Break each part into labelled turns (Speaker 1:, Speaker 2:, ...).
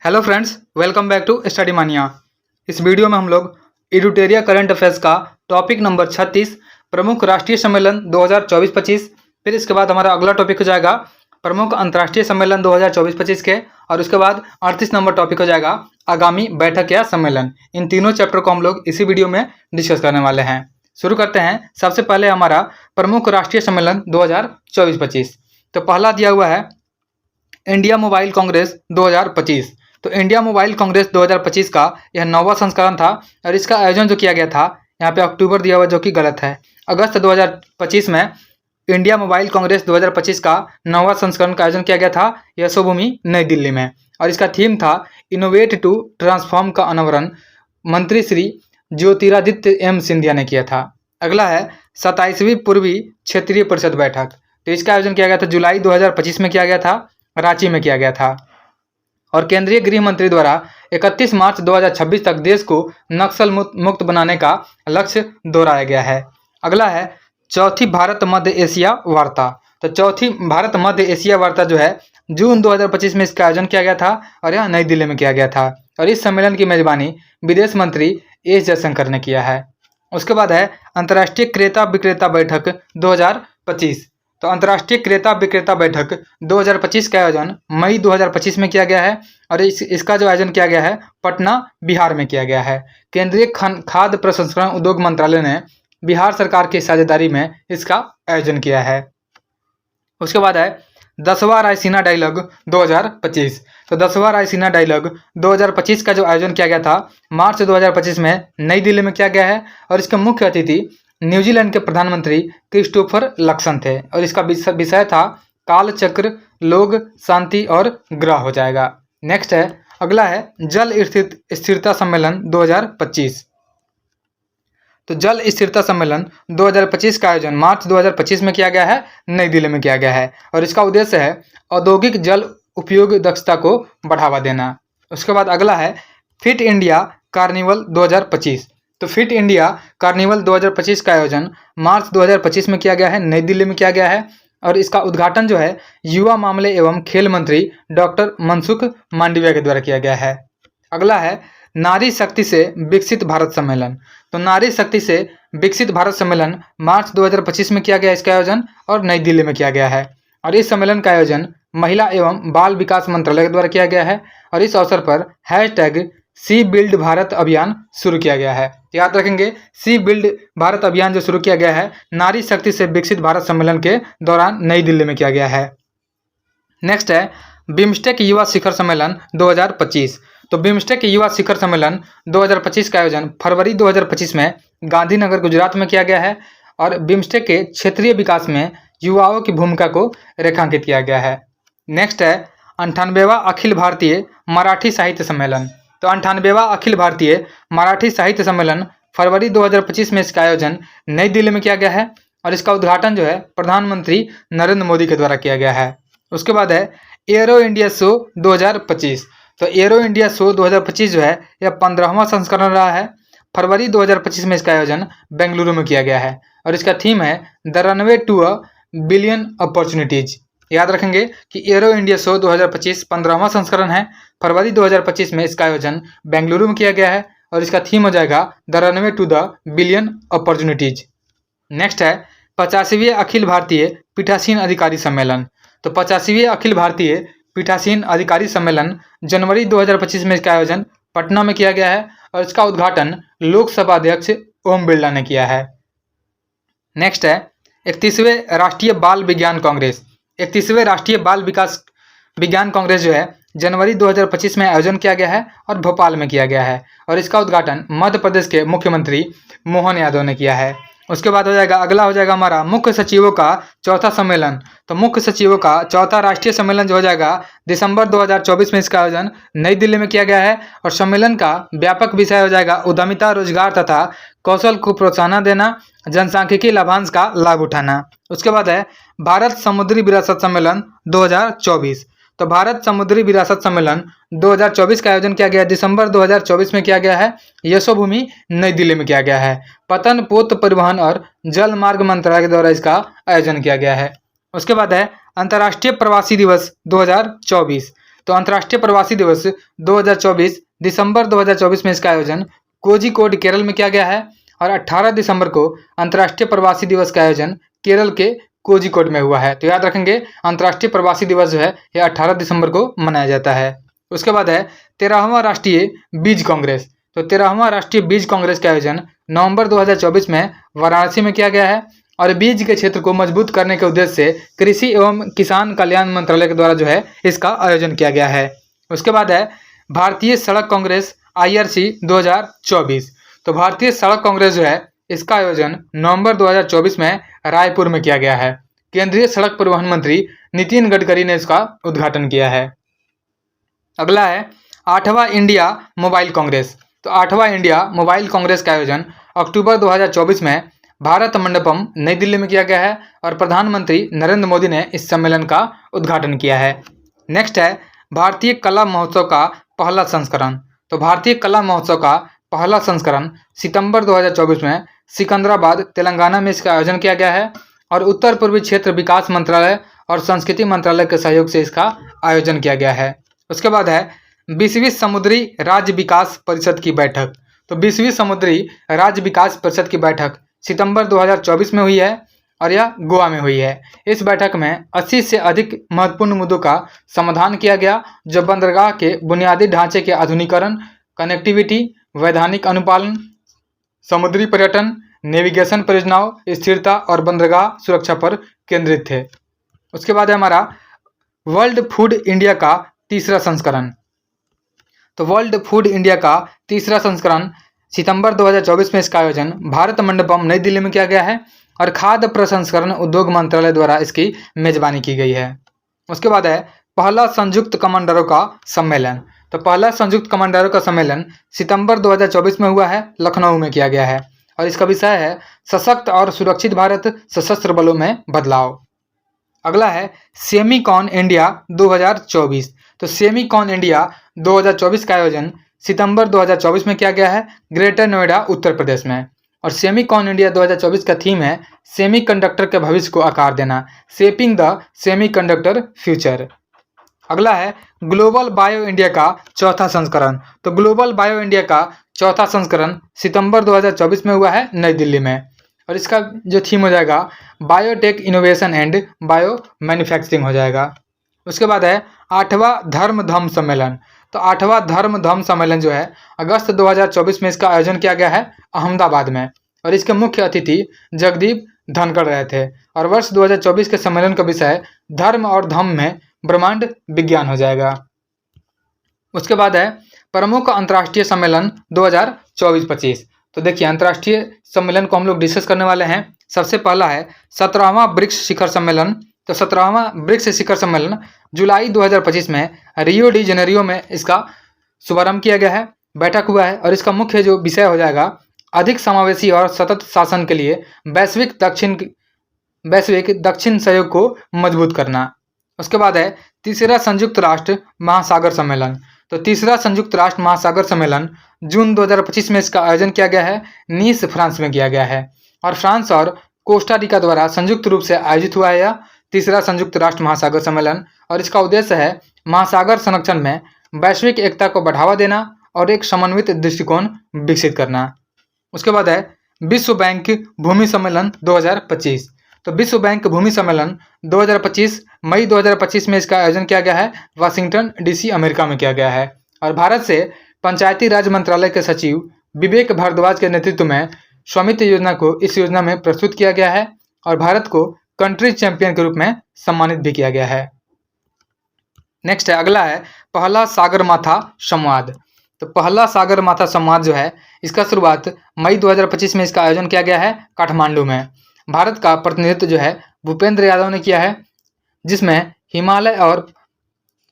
Speaker 1: Hello friends, welcome back to study mania. इस video में हम लोग एडुटेरिया करंट अफेयर्स का टॉपिक नंबर 36 प्रमुख राष्ट्रीय सम्मेलन 2024-25, फिर इसके बाद हमारा अगला टॉपिक हो जाएगा प्रमुख अंतर्राष्ट्रीय सम्मेलन 2024-25 के, और उसके बाद 38 नंबर टॉपिक हो जाएगा आगामी बैठक या सम्मेलन। इन तीनों चैप्टर को हम लोग इसी वीडियो में डिस्कस करने वाले हैं। शुरू करते हैं। सबसे पहले हमारा प्रमुख राष्ट्रीय सम्मेलन 2024-25। तो पहला दिया हुआ है इंडिया मोबाइल कांग्रेस 2025। तो इंडिया मोबाइल कांग्रेस 2025 का यह 9वां संस्करण था और इसका आयोजन जो किया गया था, यहाँ पे अक्टूबर दिया हुआ जो कि गलत है। अगस्त 2025 में इंडिया मोबाइल कांग्रेस 2025 का 9वां संस्करण का आयोजन किया गया था यशोभूमि नई दिल्ली में, और इसका थीम था इनोवेट टू ट्रांसफॉर्म का अनावरण मंत्री श्री ज्योतिरादित्य एम सिंधिया ने किया था। अगला है 27वीं पूर्वी क्षेत्रीय परिषद बैठक। तो इसका आयोजन किया गया था जुलाई 2025 में किया गया था, रांची में किया गया था, और केंद्रीय गृह मंत्री द्वारा 31 मार्च 2026 तक देश को नक्सल मुक्त बनाने का लक्ष्य दोहराया गया है। अगला है चौथी भारत मध्य एशिया वार्ता। तो चौथी भारत मध्य एशिया वार्ता जो है जून 2025 में इसका आयोजन किया गया था और यह नई दिल्ली में किया गया था, और इस सम्मेलन की मेजबानी विदेश मंत्री एस जयशंकर ने किया है। उसके बाद है अंतर्राष्ट्रीय क्रेता विक्रेता बैठक 2025। तो अंतर्राष्ट्रीय क्रेता विक्रेता बैठक 2025 का आयोजन मई 2025 में किया गया है, और इसका जो आयोजन किया गया है पटना बिहार में किया गया है। केंद्रीय खाद्य प्रसंस्करण उद्योग मंत्रालय ने बिहार सरकार की साझेदारी में इसका आयोजन किया है। उसके बाद है 10वां रायसीना डायलॉग 2025। तो 10वां रायसीना डायलॉग 2025 का जो आयोजन किया गया था मार्च 2025 में नई दिल्ली में किया गया है, और इसके मुख्य अतिथि न्यूजीलैंड के प्रधानमंत्री क्रिस्टोफर लक्सन थे, और इसका विषय था काल चक्र, लोग, शांति और ग्रह हो जाएगा। नेक्स्ट है, अगला है जल स्थिरता सम्मेलन 2025। तो जल स्थिरता सम्मेलन 2025 का आयोजन मार्च 2025 में किया गया है, नई दिल्ली में किया गया है, और इसका उद्देश्य है औद्योगिक जल उपयोग दक्षता को बढ़ावा देना। उसके बाद अगला है फिट इंडिया कार्निवल 2025। तो फिट इंडिया कार्निवल 2025 का आयोजन मार्च 2025 में किया गया है, नई दिल्ली में किया गया है, और इसका उद्घाटन जो है युवा मामले एवं खेल मंत्री डॉक्टर मनसुख मांडविया के द्वारा किया गया है। अगला है नारी शक्ति से विकसित भारत सम्मेलन। तो नारी शक्ति से विकसित भारत सम्मेलन मार्च 2025 में किया गया इसका आयोजन, और नई दिल्ली में किया गया है, और इस सम्मेलन का आयोजन महिला एवं बाल विकास मंत्रालय के द्वारा किया गया है, और इस अवसर पर #सी बिल्ड भारत अभियान शुरू किया गया है। याद रखेंगे, सी बिल्ड भारत अभियान जो शुरू किया गया है नारी शक्ति से विकसित भारत सम्मेलन के दौरान नई दिल्ली में किया गया है। नेक्स्ट है बिम्स्टेक युवा शिखर सम्मेलन 2025। तो बिम्स्टेक युवा शिखर सम्मेलन 2025 का आयोजन फरवरी 2025 में गांधीनगर गुजरात में किया गया है, और बिम्स्टेक के क्षेत्रीय विकास में युवाओं की भूमिका को रेखांकित किया गया है। नेक्स्ट है 98वां अखिल भारतीय मराठी साहित्य सम्मेलन। तो 98वां अखिल भारतीय मराठी साहित्य सम्मेलन फरवरी 2025 में इसका आयोजन नई दिल्ली में किया गया है, और इसका उद्घाटन जो है प्रधानमंत्री नरेंद्र मोदी के द्वारा किया गया है। उसके बाद है एरो इंडिया शो 2025। तो एरो इंडिया शो 2025 जो है यह 15वां संस्करण रहा है। फरवरी 2025 में इसका आयोजन बेंगलुरु में किया गया है, और इसका थीम है the runway to a billion opportunities. याद रखेंगे कि एरो इंडिया शो 2025 15वां संस्करण है। फरवरी 2025 में इसका आयोजन बेंगलुरु में किया गया है, और इसका थीम हो जाएगा the runway to the billion opportunities. Next है 85वें अखिल भारतीय पीठासीन अधिकारी सम्मेलन। तो 85वें अखिल भारतीय पीठासीन अधिकारी सम्मेलन जनवरी 2025 में इसका आयोजन पटना में किया गया है, और इसका उद्घाटन लोकसभा अध्यक्ष ओम बिरला ने किया है। नेक्स्ट है 31वें राष्ट्रीय बाल विज्ञान कांग्रेस। 31वें राष्ट्रीय बाल विकास विज्ञान कांग्रेस जो है जनवरी 2025 में आयोजन किया गया है, और भोपाल में किया गया है, और इसका उद्घाटन मध्य प्रदेश के मुख्यमंत्री मोहन यादव ने किया है। उसके बाद हो जाएगा, अगला हो जाएगा हमारा मुख्य सचिवों का चौथा सम्मेलन। तो मुख्य सचिवों का चौथा राष्ट्रीय सम्मेलन जो हो जाएगा दिसंबर 2024 में इसका आयोजन नई दिल्ली में किया गया है, और सम्मेलन का व्यापक विषय हो जाएगा उद्यमिता, रोजगार तथा कौशल को प्रोत्साहन देना, जनसांख्यिकी लाभांश का लाभ उठाना। उसके बाद है भारत समुद्री विरासत सम्मेलन 2024। तो भारत समुद्री विरासत सम्मेलन 2024 का आयोजन किया गया दिसंबर 2024 में किया गया है, यशोभूमि नई दिल्ली में किया गया है। पतन, पोत परिवहन और जल मार्ग मंत्रालय के द्वारा इसका आयोजन किया गया है। उसके बाद है अंतर्राष्ट्रीय प्रवासी दिवस 2024। तो अंतर्राष्ट्रीय प्रवासी दिवस 2024 दिसंबर 2024 में इसका आयोजन कोझिकोड केरल में किया गया है और 18 दिसंबर को अंतर्राष्ट्रीय प्रवासी दिवस का आयोजन केरल के कोझिकोड में हुआ है। तो याद रखेंगे अंतर्राष्ट्रीय प्रवासी दिवस जो है यह 18 दिसंबर को मनाया जाता है। उसके बाद है 13वां राष्ट्रीय बीज कांग्रेस। तो 13वां राष्ट्रीय बीज कांग्रेस का आयोजन नवंबर 2024 में वाराणसी में किया गया है और बीज के क्षेत्र को मजबूत करने के उद्देश्य से कृषि एवं किसान कल्याण मंत्रालय के द्वारा जो है इसका आयोजन किया गया है। उसके बाद है भारतीय सड़क कांग्रेस IRC 2024। तो भारतीय सड़क कांग्रेस जो है इसका आयोजन नवंबर 2024 में रायपुर में किया गया है। केंद्रीय सड़क परिवहन मंत्री नितिन गडकरी ने इसका उद्घाटन किया है। अगला है 8वां इंडिया मोबाइल कांग्रेस। तो 8वां इंडिया मोबाइल कांग्रेस का आयोजन अक्टूबर 2024 में भारत मंडपम नई दिल्ली में किया गया है और प्रधानमंत्री नरेंद्र मोदी ने इस सम्मेलन का उद्घाटन किया है। नेक्स्ट है भारतीय कला महोत्सव का पहला संस्करण। तो भारतीय कला महोत्सव का पहला संस्करण सितंबर 2024 में सिकंदराबाद तेलंगाना में इसका आयोजन किया गया है और उत्तर पूर्वी क्षेत्र विकास मंत्रालय और संस्कृति मंत्रालय के सहयोग से इसका आयोजन किया गया है। उसके बाद है 20वीं समुद्री राज्य विकास परिषद की बैठक। तो 20वीं समुद्री राज्य विकास परिषद की बैठक सितंबर 2024 में हुई है और यह गोवा में हुई है। इस बैठक में 80 से अधिक महत्वपूर्ण मुद्दों का समाधान किया गया जो बंदरगाह के बुनियादी ढांचे के आधुनिकीकरण, कनेक्टिविटी, वैधानिक अनुपालन, समुद्री पर्यटन, नेविगेशन परियोजनाओं, स्थिरता और बंदरगाह सुरक्षा पर केंद्रित थे। उसके बाद है हमारा वर्ल्ड फूड इंडिया का तीसरा संस्करण। तो वर्ल्ड फूड इंडिया का तीसरा संस्करण सितंबर 2024 में इसका आयोजन भारत मंडपम नई दिल्ली में किया गया है और खाद्य प्रसंस्करण उद्योग मंत्रालय द्वारा इसकी मेजबानी की गई है। उसके बाद है पहला संयुक्त कमांडरों का सम्मेलन। तो पहला संयुक्त कमांडरों का सम्मेलन सितंबर 2024 में हुआ है, लखनऊ में किया गया है और इसका विषय है सशक्त और सुरक्षित भारत सशस्त्र बलों में बदलाव। अगला है सेमीकॉन इंडिया 2024। तो सेमीकॉन इंडिया 2024 का आयोजन सितंबर 2024 में किया गया है ग्रेटर नोएडा उत्तर प्रदेश में और सेमीकॉन इंडिया 2024 का थीम है सेमीकंडक्टर के भविष्य को आकार देना, शेपिंग द सेमीकंडक्टर फ्यूचर। अगला है ग्लोबल बायो इंडिया का चौथा संस्करण। तो ग्लोबल बायो इंडिया का चौथा संस्करण सितंबर 2024 में हुआ है नई दिल्ली में और इसका जो थीम हो जाएगा biotech innovation and bio manufacturing हो जाएगा। उसके बाद है 8वां धर्म धम्म सम्मेलन। तो 8वां धर्म धम्म सम्मेलन जो है अगस्त 2024 में इसका आयोजन किया गया है अहमदाबाद में और इसके मुख्य अतिथि जगदीप धनखड़ रहे थे और वर्ष 2024 के सम्मेलन का विषय धर्म और धम्म में ब्रह्मांड विज्ञान हो जाएगा। उसके बाद है प्रमुख अंतर्राष्ट्रीय सम्मेलन 2024-25। तो देखिए अंतर्राष्ट्रीय सम्मेलन को हम लोग डिस्कस करने वाले हैं। सबसे पहला है 17वां ब्रिक्स शिखर सम्मेलन। तो 17वां ब्रिक्स शिखर सम्मेलन जुलाई 2025 में रियो डी जेनेरियो में इसका शुभारंभ किया गया है, बैठक हुआ है और इसका मुख्य जो विषय हो जाएगा अधिक समावेशी और सतत शासन के लिए वैश्विक दक्षिण सहयोग को मजबूत करना। उसके बाद है तीसरा संयुक्त राष्ट्र महासागर सम्मेलन। तो तीसरा संयुक्त राष्ट्र महासागर सम्मेलन जून 2025 में इसका आयोजन किया गया है, नीस फ्रांस में किया गया है और फ्रांस और कोस्टा रिका द्वारा संयुक्त रूप से आयोजित हुआ है यह तीसरा संयुक्त राष्ट्र महासागर सम्मेलन और इसका उद्देश्य है महासागर संरक्षण में वैश्विक एकता को बढ़ावा देना और एक समन्वित दृष्टिकोण विकसित करना। उसके बाद है विश्व बैंक भूमि सम्मेलन 2025। तो विश्व बैंक भूमि सम्मेलन 2025 मई 2025 में इसका आयोजन किया गया है, वाशिंगटन DC अमेरिका में किया गया है और भारत से पंचायती राज मंत्रालय के सचिव विवेक भारद्वाज के नेतृत्व में स्वामित्व योजना को इस योजना में प्रस्तुत किया गया है और भारत को कंट्री चैंपियन के रूप में सम्मानित भी किया गया है। नेक्स्ट है अगला है पहला सागरमाथा संवाद। तो पहला सागरमाथा संवाद जो है इसका शुरुआत मई 2025 में इसका आयोजन किया गया है काठमांडू में। भारत का प्रतिनिधित्व जो है भूपेंद्र यादव ने किया है जिसमें हिमालय और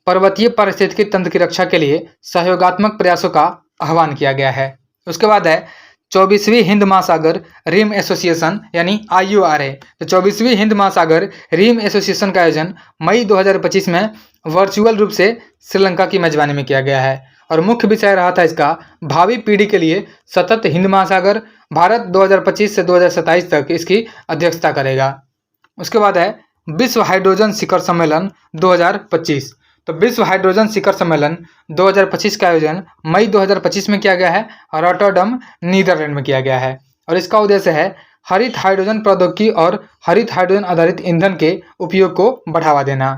Speaker 1: पर्वतीय पारिस्थितिकी तंत्र की रक्षा के लिए सहयोगात्मक प्रयासों का आह्वान किया गया है। उसके बाद है 24वीं हिंद महासागर रिम एसोसिएशन यानी IORA। तो 24वीं हिंद महासागर रिम एसोसिएशन का आयोजन मई 2025 में वर्चुअल रूप से श्रीलंका की मेजबानी में किया गया है और मुख्य विषय रहा था इसका भावी पीढ़ी के लिए सतत हिंद महासागर। भारत 2025 से 2027 तक इसकी अध्यक्षता करेगा। उसके बाद है विश्व हाइड्रोजन शिखर सम्मेलन 2025। तो विश्व हाइड्रोजन शिखर सम्मेलन 2025 का आयोजन मई 2025 में किया गया है और रॉटरडम नीदरलैंड में किया गया है और इसका उद्देश्य है हरित हाइड्रोजन प्रौद्योगिकी और हरित हाइड्रोजन आधारित ईंधन के उपयोग को बढ़ावा देना।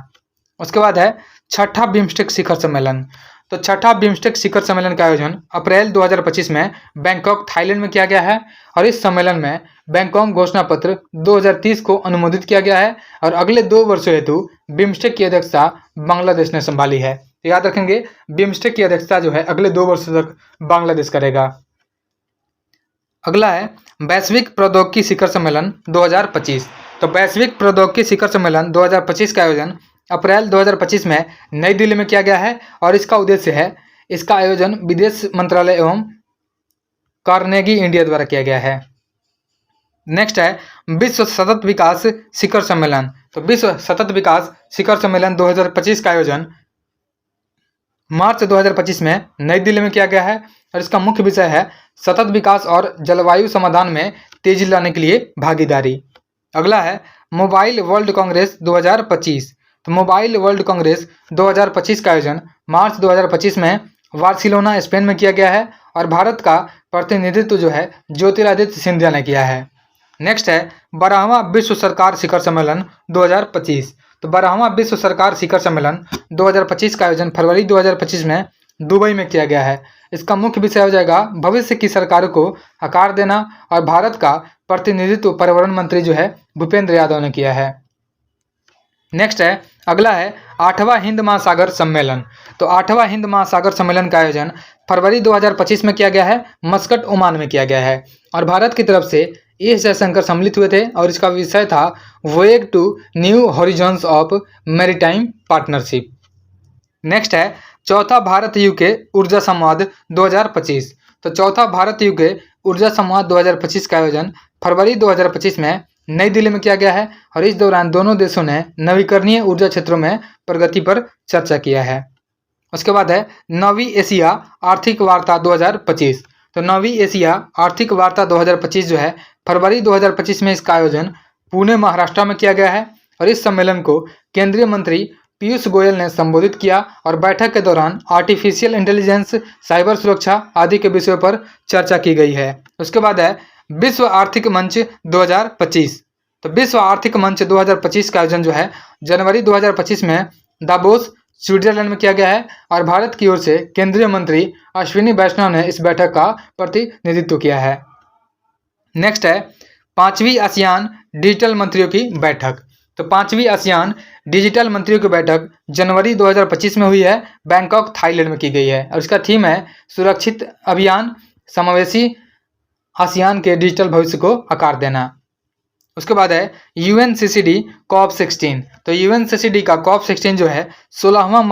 Speaker 1: उसके बाद है छठा बिम्स्टेक शिखर सम्मेलन। तो छठा बिम्स्टेक शिखर सम्मेलन का आयोजन अप्रैल 2025 में बैंकॉक थाईलैंड में किया गया है और इस सम्मेलन में बैंकॉक घोषणा पत्र 2030 को अनुमोदित किया गया है और अगले 2 वर्षों हेतु बिम्स्टेक की अध्यक्षता बांग्लादेश ने संभाली है। तो याद रखेंगे बिम्स्टेक की अध्यक्षता जो है अगले 2 वर्षों तक बांग्लादेश करेगा। अगला है वैश्विक प्रौद्योगिकी शिखर सम्मेलन 2025। तो वैश्विक प्रौद्योगिकी शिखर सम्मेलन 2025 का आयोजन अप्रैल 2025 में नई दिल्ली में किया गया है और इसका उद्देश्य है इसका आयोजन विदेश मंत्रालय एवं कार्नेगी इंडिया द्वारा किया गया है। नेक्स्ट है विश्व सतत विकास शिखर सम्मेलन। तो विश्व सतत विकास शिखर सम्मेलन 2025 का आयोजन मार्च 2025 में नई दिल्ली में किया गया है और इसका मुख्य विषय है सतत विकास और जलवायु समाधान में तेजी लाने के लिए भागीदारी। अगला है मोबाइल वर्ल्ड कांग्रेस 2025। तो मोबाइल वर्ल्ड कांग्रेस 2025 का आयोजन मार्च 2025 में बार्सिलोना स्पेन में किया गया है और भारत का प्रतिनिधित्व जो है ज्योतिरादित्य सिंधिया ने किया है। नेक्स्ट है 12वां विश्व सरकार शिखर सम्मेलन 2025। तो 12वां विश्व सरकार शिखर सम्मेलन 2025 का आयोजन फरवरी 2025 में दुबई में किया गया है। इसका मुख्य विषय हो जाएगा भविष्य की सरकारों को आकार देना और भारत का प्रतिनिधित्व पर्यावरण मंत्री जो है भूपेंद्र यादव ने किया है। नेक्स्ट है अगला है 8वां हिंद महासागर सम्मेलन। तो 8वां हिंद महासागर सम्मेलन का आयोजन फरवरी 2025 में किया गया है, मस्कट ओमान में किया गया है और भारत की तरफ से एस जयशंकर सम्मिलित हुए थे और इसका विषय था voyage to new horizons of maritime partnership. Next है चौथा भारत यूके ऊर्जा संवाद 2025। तो चौथा भारत यूके ऊर्जा संवाद 2025 का आयोजन फरवरी 2025 में नई दिल्ली में किया गया है और इस दौरान दोनों देशों ने नवीकरणीय ऊर्जा क्षेत्रों में प्रगति पर चर्चा किया है। उसके बाद है नवी एशिया आर्थिक वार्ता 2025। तो नवी एशिया आर्थिक वार्ता 2025 जो है फरवरी 2025 में इसका आयोजन पुणे महाराष्ट्र में किया गया है और इस सम्मेलन को केंद्रीय मंत्री पीयूष गोयल ने संबोधित किया और बैठक के दौरान आर्टिफिशियल इंटेलिजेंस, साइबर सुरक्षा आदि के विषयों पर चर्चा की गई है। उसके बाद है विश्व आर्थिक मंच 2025। तो विश्व आर्थिक मंच 2025 का आयोजन जो है जनवरी 2025 में दावोस स्विट्जरलैंड में किया गया है और भारत की ओर से केंद्रीय मंत्री अश्विनी वैष्णव ने इस बैठक का प्रतिनिधित्व किया है। नेक्स्ट है 5वीं आसियान डिजिटल मंत्रियों की बैठक। तो 5वीं आसियान डिजिटल मंत्रियों की बैठक जनवरी 2025 में हुई है, बैंकॉक थाईलैंड में की गई है और इसका थीम है सुरक्षित अभियान समावेशी आसियान के डिजिटल भविष्य को आकार देना। उसके बाद है UNCCD COP16। तो UNCCD का COP16 जो है 16वां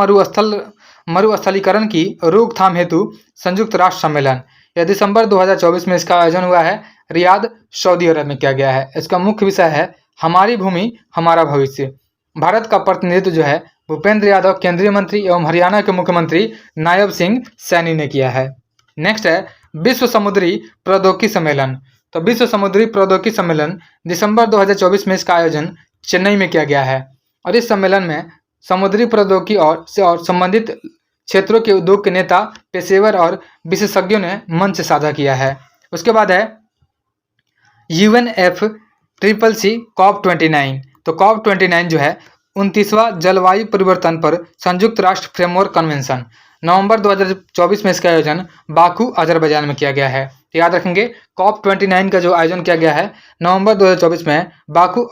Speaker 1: मरुस्थलीकरण की रोकथाम हेतु संयुक्त राष्ट्र सम्मेलन, यह दिसंबर 2024 में इसका आयोजन हुआ है, रियाद सऊदी अरब में किया गया है। इसका मुख्य विषय है हमारी भूमि हमारा भविष्य। भारत का प्रतिनिधित्व जो है भूपेंद्र यादव केंद्रीय मंत्री एवं हरियाणा के मुख्यमंत्री नायब सिंह सैनी ने किया है। नेक्स्ट है विश्व समुद्री प्रौद्योगिकी सम्मेलन। तो विश्व समुद्री प्रौद्योगिकी सम्मेलन दिसंबर 2024 में इसका आयोजन चेन्नई में किया गया है और इस सम्मेलन में समुद्री प्रौद्योगिकी और संबंधित क्षेत्रों के उद्योग के नेता, पेशेवर और विशेषज्ञों ने मंच साझा किया है। उसके बाद है UNFCCC COP29। तो COP29 जो है 29वां जलवायु परिवर्तन पर संयुक्त राष्ट्र फ्रेमवर्क कन्वेंशन, नवंबर 2024 में इसका आयोजन बाकू अजरबैजान में किया गया है। तो याद रखेंगे COP29 का जो आयोजन किया गया है नवंबर 2024 में बाकू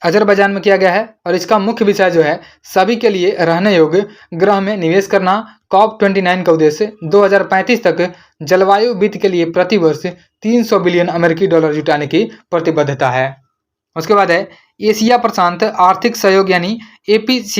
Speaker 1: अजरबैजान में किया गया है और इसका मुख्य विषय जो है सभी के लिए रहने योग्य ग्रह में निवेश करना। COP29 का उद्देश्य 2035 तक जलवायु वित्त के लिए प्रतिवर्ष 300 बिलियन अमेरिकी डॉलर जुटाने की प्रतिबद्धता है। उसके बाद है एशिया प्रशांत आर्थिक सहयोग यानी APEC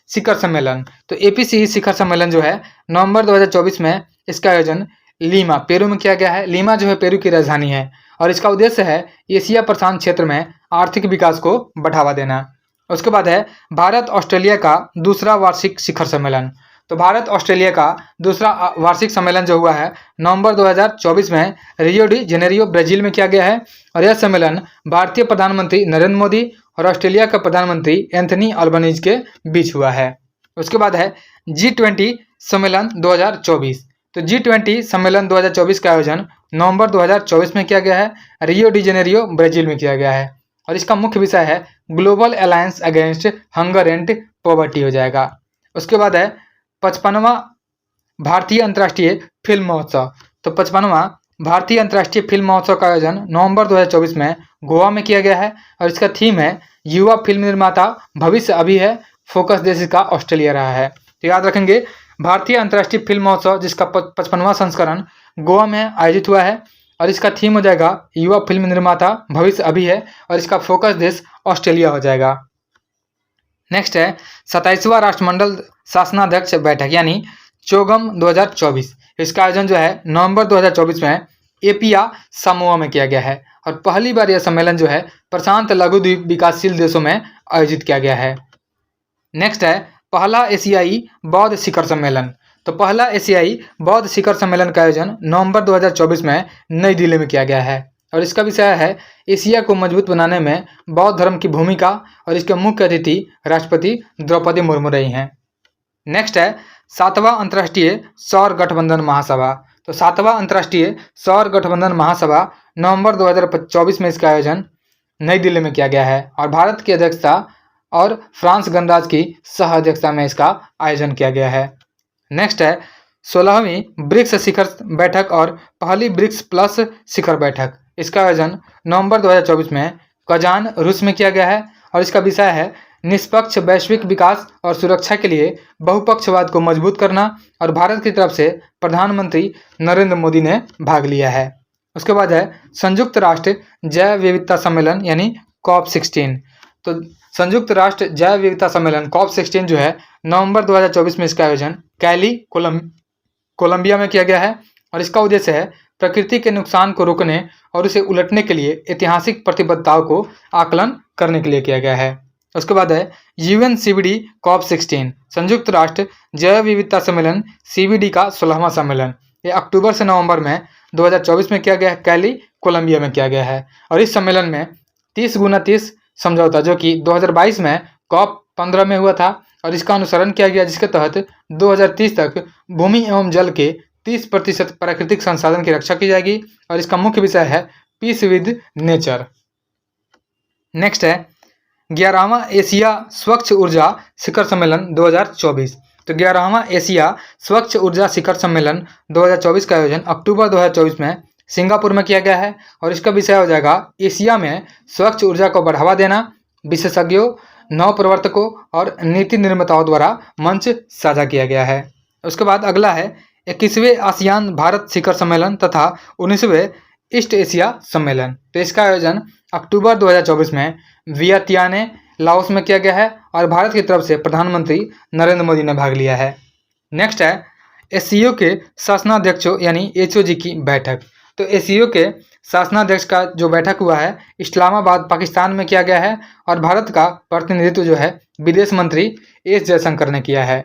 Speaker 1: शिखर सम्मेलन। तो APEC शिखर सम्मेलन जो है नवंबर 2024 में इसका आयोजन लीमा पेरू में किया गया है। लीमा जो है पेरू की राजधानी है और इसका उद्देश्य है एशिया प्रशांत क्षेत्र में आर्थिक विकास को बढ़ावा देना। उसके बाद है भारत ऑस्ट्रेलिया का दूसरा वार्षिक शिखर सम्मेलन। तो भारत ऑस्ट्रेलिया का दूसरा वार्षिक सम्मेलन जो हुआ है नवंबर 2024 में रियो डी जेनेरियो ब्राजील में किया गया है और यह सम्मेलन भारतीय प्रधानमंत्री नरेंद्र मोदी और ऑस्ट्रेलिया का प्रधानमंत्री एंथनी अल्बनीज के बीच हुआ है। उसके बाद है G20 सम्मेलन 2024। तो G20 सम्मेलन 2024 का आयोजन नवंबर 2024 में किया गया है, रियो डी जेनेरियो ब्राजील में किया गया है और इसका मुख्य विषय है global alliance against hunger and poverty हो जाएगा। उसके बाद है 55वां भारतीय अंतर्राष्ट्रीय फिल्म महोत्सव। तो 55वां भारतीय अंतर्राष्ट्रीय फिल्म महोत्सव का आयोजन नवंबर 2024 में गोवा में किया गया है और इसका थीम है युवा फिल्म निर्माता भविष्य अभी है, फोकस देश इसका ऑस्ट्रेलिया रहा है। तो याद रखेंगे भारतीय अंतर्राष्ट्रीय फिल्म महोत्सव जिसका 55वां संस्करण गोवा में आयोजित हुआ है और इसका थीम हो जाएगा युवा फिल्म निर्माता भविष्य अभी है और इसका फोकस देश ऑस्ट्रेलिया हो जाएगा। नेक्स्ट है 27वां राष्ट्रमंडल शासनाध्यक्ष बैठक यानी चोगम 2024। इसका आयोजन जो है नवंबर 2024 में एपिया सामोआ में किया गया है और पहली बार यह सम्मेलन जो है प्रशांत लघु द्वीप विकासशील देशों में आयोजित किया गया है। नेक्स्ट है पहला एशियाई बौद्ध शिखर सम्मेलन। तो पहला एशियाई बौद्ध शिखर सम्मेलन का आयोजन नवंबर 2024 में नई दिल्ली में किया गया है और इसका विषय है एशिया को मजबूत बनाने में बौद्ध धर्म की भूमिका और इसके मुख्य अतिथि राष्ट्रपति द्रौपदी मुर्मू रही हैं। नेक्स्ट है 7वां अंतर्राष्ट्रीय सौर गठबंधन महासभा। तो 7वां अंतर्राष्ट्रीय सौर गठबंधन महासभा नवंबर 2024 में इसका आयोजन नई दिल्ली में किया गया है और भारत की अध्यक्षता और फ्रांस गणराज्य की सह अध्यक्षता में इसका आयोजन किया गया है। नेक्स्ट है 16वीं ब्रिक्स शिखर बैठक और पहली ब्रिक्स प्लस शिखर बैठक। इसका आयोजन नवंबर 2024 में कजान रूस में किया गया है और इसका विषय है निष्पक्ष वैश्विक विकास और सुरक्षा के लिए बहुपक्षवाद को मजबूत करना और भारत की तरफ से प्रधानमंत्री नरेंद्र मोदी ने भाग लिया है। उसके बाद है संयुक्त राष्ट्र जैव विविधता सम्मेलन यानी COP16। तो संयुक्त राष्ट्र जैव विविधता सम्मेलन COP16 जो है नवंबर 2024 में इसका आयोजन कैली कोलंबिया में किया गया है और इसका उद्देश्य है प्रकृति के नुकसान को रोकने और उसे उलटने के लिए ऐतिहासिक प्रतिबद्धताओं को आकलन करने के लिए किया गया है। उसके बाद है UNCBD COP16 संयुक्त राष्ट्र जैव विविधता सम्मेलन CBD का 16वां सम्मेलन। ये अक्टूबर से नवंबर में 2024 में किया गया है, कैली कोलंबिया में किया गया है और इस सम्मेलन में 30x30 समझौता जो कि 2022 में COP15 में हुआ था और इसका अनुसरण किया गया जिसके तहत 2030 तक भूमि एवं जल के 30% प्राकृतिक संसाधन की रक्षा की जाएगी और इसका मुख्य विषय है पीस विद नेचर। नेक्स्ट है 11वां एशिया स्वच्छ ऊर्जा शिखर सम्मेलन 2024। तो 11वां एशिया स्वच्छ ऊर्जा शिखर सम्मेलन 2024 का आयोजन अक्टूबर 2024 में सिंगापुर में किया गया है और इसका विषय हो जाएगा एशिया में स्वच्छ ऊर्जा को बढ़ावा देना, विशेषज्ञों, नव प्रवर्तकों और नीति निर्माताओं द्वारा मंच साझा किया गया है। उसके बाद अगला है 21वें आसियान भारत शिखर सम्मेलन तथा 19वें ईस्ट एशिया सम्मेलन। तो इसका आयोजन अक्टूबर 2024 में वियतनाम लाओस में किया गया है और भारत की तरफ से प्रधानमंत्री नरेंद्र मोदी ने भाग लिया है। नेक्स्ट है एससीओ के शासनाध्यक्षों यानी HOG की बैठक। तो एससीओ के शासनाध्यक्ष का जो बैठक हुआ है इस्लामाबाद पाकिस्तान में किया गया है और भारत का प्रतिनिधित्व जो है विदेश मंत्री एस जयशंकर ने किया है।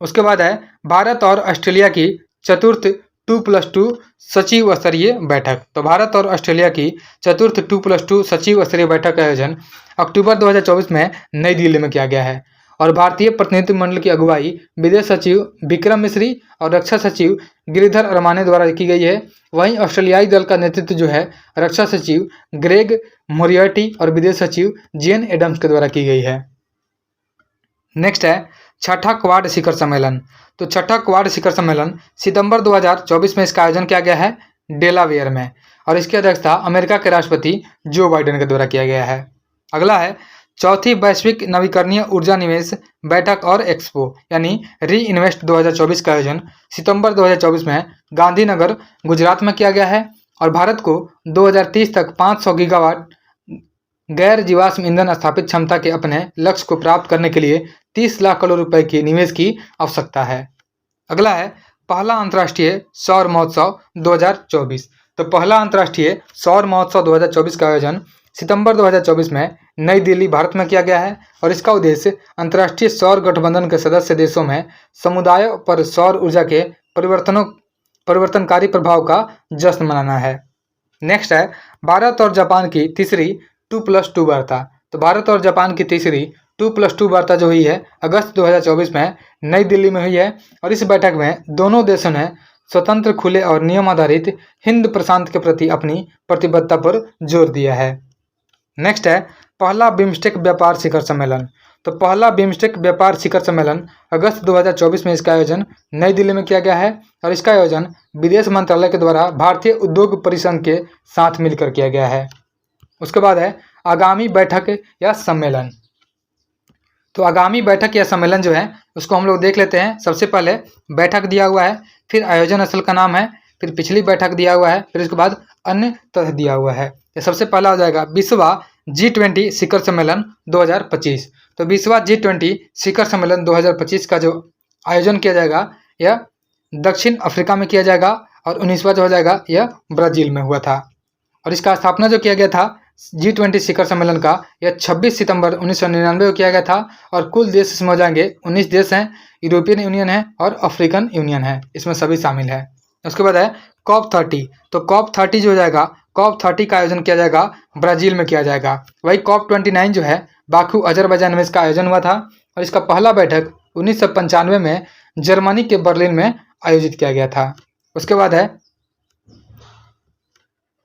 Speaker 1: उसके बाद है भारत और ऑस्ट्रेलिया की चतुर्थ 2+2 सचिव स्तरीय बैठक। तो भारत और ऑस्ट्रेलिया की चतुर्थ 2+2 सचिव स्तरीय बैठक का आयोजन अक्टूबर 2024 में नई दिल्ली में किया गया है और भारतीय प्रतिनिधित्व मंडल की अगुवाई विदेश सचिव विक्रम मिश्री और रक्षा सचिव गिरिधर अरमाने द्वारा की गई है। वहीं ऑस्ट्रेलियाई दल का नेतृत्व जो है रक्षा सचिव ग्रेग मोरियर्टी और विदेश सचिव जेन एडम्स के द्वारा की गई है। नेक्स्ट है छठा क्वाड शिखर सम्मेलन। तो छठा क्वाड शिखर सम्मेलन सितंबर 2024 में इसका आयोजन किया गया है डेलावेयर में और इसकी अध्यक्षता अमेरिका के राष्ट्रपति जो बाइडेन के द्वारा किया गया है। अगला है चौथी वैश्विक नवीकरणीय ऊर्जा निवेश बैठक और एक्सपो यानी री इन्वेस्ट 2024 का आयोजन सितंबर 2024 में गांधीनगर गुजरात में किया गया है और भारत को 2030 तक 500 गीगावाट गैर जीवाश्म ईंधन स्थापित क्षमता के अपने लक्ष्य को प्राप्त करने के लिए 30 लाख करोड़ रुपए की निवेश की आवश्यकता है। अगला है पहला अंतर्राष्ट्रीय सौर महोत्सव 2024। तो पहला अंतर्राष्ट्रीय सौर महोत्सव 2024 का आयोजन सितंबर 2024 में नई दिल्ली भारत में किया गया है और इसका उद्देश्य अंतर्राष्ट्रीय सौर गठबंधन के सदस्य देशों में समुदायों पर सौर ऊर्जा के परिवर्तनकारी प्रभाव का जश्न मनाना है। नेक्स्ट है भारत और जापान की तीसरी 2+2 वार्ता। तो भारत और जापान की तीसरी 2+2 वार्ता जो हुई है अगस्त 2024 में नई दिल्ली में हुई है और इस बैठक में दोनों देशों ने स्वतंत्र, खुले और नियम आधारित हिंद प्रशांत के प्रति अपनी प्रतिबद्धता पर जोर दिया है। नेक्स्ट है पहला बिम्स्टेक व्यापार शिखर सम्मेलन। तो पहला बिम्स्टेक व्यापार शिखर सम्मेलन अगस्त 2024 में इसका आयोजन नई दिल्ली में किया गया है और इसका आयोजन विदेश मंत्रालय के द्वारा भारतीय उद्योग परिसंघ के साथ मिलकर किया गया है। उसके बाद है आगामी बैठक या सम्मेलन। तो आगामी बैठक या सम्मेलन जो है उसको हम लोग देख लेते हैं। सबसे पहले बैठक दिया हुआ है, फिर आयोजन स्थल का नाम है, फिर पिछली बैठक दिया हुआ है, फिर उसके बाद अन्य तथ्य दिया हुआ है। तो सबसे पहला हो जाएगा 20वां G20 शिखर सम्मेलन 2025। तो 20वां G20 शिखर सम्मेलन 2025 का जो आयोजन किया जाएगा यह दक्षिण अफ्रीका में किया जाएगा और 19वां जो हो जाएगा यह ब्राज़ील में हुआ था। और इसका स्थापना जो किया गया था G20 शिखर सम्मेलन का यह 26 सितंबर 1999 को किया गया था और कुल देश इसमें हो जाएंगे 19 देश हैं, यूरोपियन यूनियन है और अफ्रीकन यूनियन है, इसमें सभी शामिल है। उसके बाद है COP30। तो COP30 जो हो जाएगा, COP30 का आयोजन किया जाएगा ब्राज़ील में किया जाएगा। वही COP29 जो है बाकू अजरबैजान में इसका आयोजन हुआ था और इसका पहला बैठक 1995 में जर्मनी के बर्लिन में आयोजित किया गया था। उसके बाद है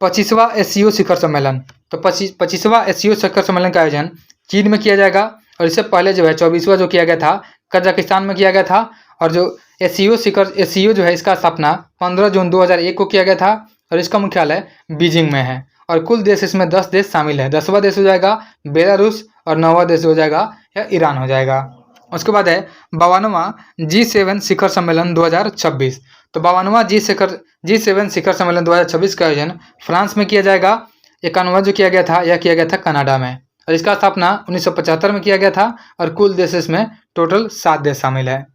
Speaker 1: 25वां SCO शिखर सम्मेलन। तो 25वां SCO शिखर सम्मेलन का आयोजन चीन में किया जाएगा और इससे पहले जो है 24वां जो किया गया था कजाकिस्तान में किया गया था। और जो SCO जो है इसका स्थापना 15 जून 2001 को किया गया था और इसका मुख्यालय बीजिंग में है और कुल देश इसमें 10 देश शामिल है। 10वां देश हो जाएगा बेलारूस और 9वां देश हो जाएगा या ईरान हो जाएगा। उसके बाद है 52वां G7 शिखर सम्मेलन 2026। तो 52वां G7 शिखर सम्मेलन 2026 का आयोजन फ्रांस में किया जाएगा। 91वां जो किया गया था यह किया गया था कनाडा में और इसका स्थापना 1975 में किया गया था और कुल देश इसमें टोटल 7 देश शामिल है।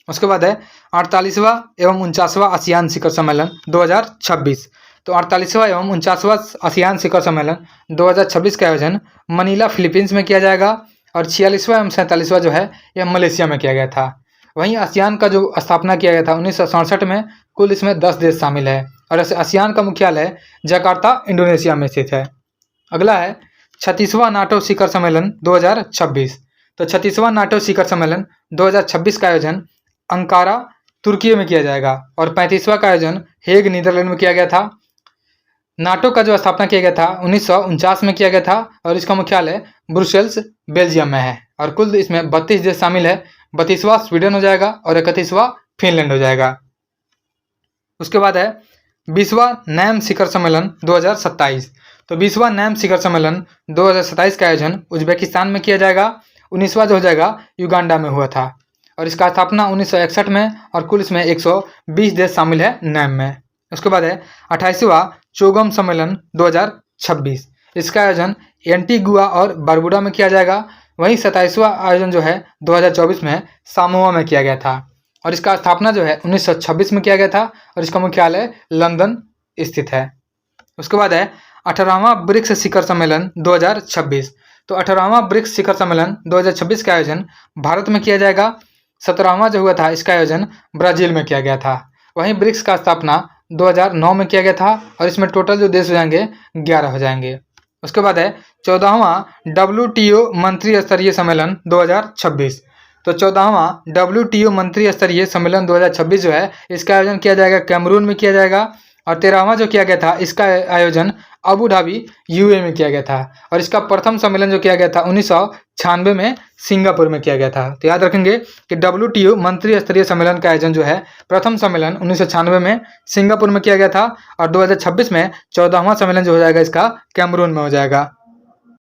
Speaker 1: उसके बाद है 48वां एवं 49वां आसियान शिखर सम्मेलन 2026। तो 48वां एवं 49वां आसियान शिखर सम्मेलन 2026 का आयोजन मनीला फिलीपींस में किया जाएगा और 46वां एवं 47वां जो है यह मलेशिया में किया गया था। वहीं आसियान का जो स्थापना किया गया था 1967 में, कुल इसमें 10 देश शामिल है और आसियान का मुख्यालय जकार्ता इंडोनेशिया में स्थित है। अगला है 36वां नाटो शिखर सम्मेलन 2026। तो 36वां नाटो शिखर सम्मेलन 2026 का आयोजन अंकारा तुर्की में किया जाएगा और 35वां का आयोजन हेग नीदरलैंड में किया गया था। नाटो का जो स्थापना किया गया था 1949 में किया गया था और इसका मुख्यालय ब्रुसेल्स बेल्जियम में है और कुल इसमें 32 देश शामिल है। 32वां स्वीडन हो जाएगा और 31वां फिनलैंड हो जाएगा। उसके बाद है 20वां नैम शिखर सम्मेलन 2027। तो 20वां नैम शिखर सम्मेलन 2027 का आयोजन उज्बेकिस्तान में किया जाएगा। 19वां जो हो जाएगा युगांडा में हुआ था और इसका स्थापना 1961 में और कुल इसमें 120 देश शामिल है नैम में। उसके बाद है 28वां चोगम सम्मेलन 2026। इसका आयोजन एंटीगुआ और बारबुडा में किया जाएगा। वहीं 27वां आयोजन जो है 2024 में सामोआ में किया गया था और इसका स्थापना जो है 1926 में किया गया था और इसका मुख्यालय लंदन स्थित है। उसके बाद है 18वां ब्रिक्स शिखर सम्मेलन 2026। तो 18वां ब्रिक्स शिखर सम्मेलन 2026 का आयोजन भारत में किया जाएगा। 17वां जो हुआ था इसका आयोजन ब्राज़ील में किया गया था। वहीं ब्रिक्स का स्थापना 2009 में किया गया था और इसमें टोटल जो देश हो जाएंगे 11 हो जाएंगे। उसके बाद है 14वां WTO मंत्री स्तरीय सम्मेलन 2026। तो 14वां WTO मंत्री स्तरीय सम्मेलन 2026 जो है इसका आयोजन किया जाएगा कैमरून में किया जाएगा और 13वां जो किया गया था इसका आयोजन अबू धाबी UAE में किया गया था और इसका प्रथम सम्मेलन जो किया गया था 1996 में सिंगापुर में किया गया था। तो याद रखेंगे कि WTO मंत्री स्तरीय सम्मेलन का आयोजन जो है प्रथम सम्मेलन 1996 में सिंगापुर में किया गया था और 2026 में 14वां सम्मेलन जो हो जाएगा इसका कैमरून में हो जाएगा।